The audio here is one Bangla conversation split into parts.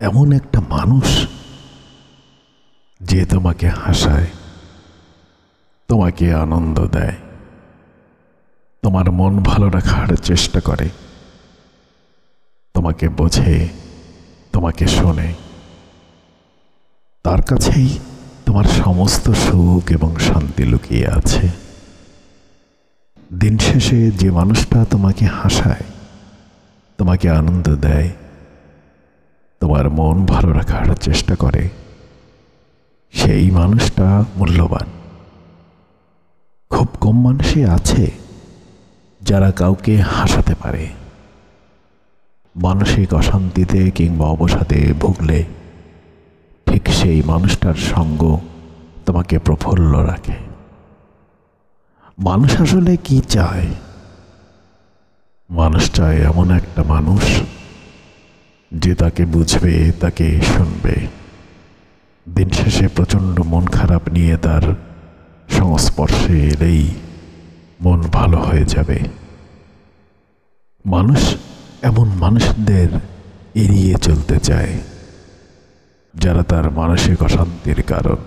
এমন একটা মানুষ যে তোমাকে হাসায়, তোমাকে আনন্দ দেয়, তোমার মন ভালো রাখার চেষ্টা করে, তোমাকে বোঝে, তোমাকে শোনে। তার কাছেই তোমার সমস্ত সুখ এবং শান্তি লুকিয়ে আছে। দিন শেষে যে মানুষটা তোমাকে হাসায়, তোমাকে আনন্দ দেয়, তোমার মন ভালো রাখার চেষ্টা করে, সেই মানুষটা মূল্যবান। খুব কম মানুষই আছে যারা কাউকে হাসাতে পারে। মানসিক অশান্তিতে কিংবা অবসাদে ভুগলে ঠিক সেই মানুষটার সঙ্গ তোমাকে প্রফুল্ল রাখে। মানুষ আসলে কি চায়? মানুষ চায় এমন একটা মানুষ যে তাকে বুঝবে, তাকে শুনবে। দিন শেষে প্রচণ্ড মন খারাপ নিয়ে তার সংস্পর্শে এলেই মন ভালো হয়ে যাবে। মানুষ এমন মানুষদের এড়িয়ে চলতে চায় যারা তার মানসিক অশান্তির কারণ,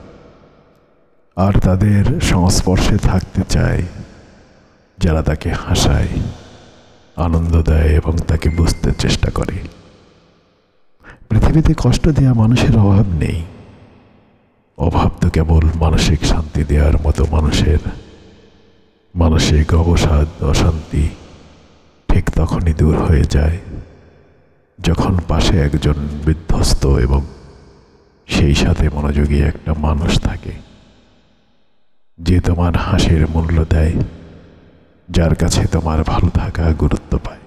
আর তাদের সংস্পর্শে থাকতে চায় যারা তাকে হাসায়, আনন্দ দেয় এবং তাকে বুঝতে চেষ্টা করে। পৃথিবীতে কষ্ট দেওয়া মানুষের অভাব নেই। অভাব তো কেবল মানসিক শান্তি দেওয়ার মতো মানুষের। মানসিক অবসাদ, অশান্তি ঠিক তখনই দূর হয়ে যায় যখন পাশে একজন বিধ্বস্ত এবং সেই সাথে মনোযোগী একটা মানুষ থাকে, যে তোমার হাসির মূল্য দেয়, যার কাছে তোমার ভালো থাকা গুরুত্ব পায়।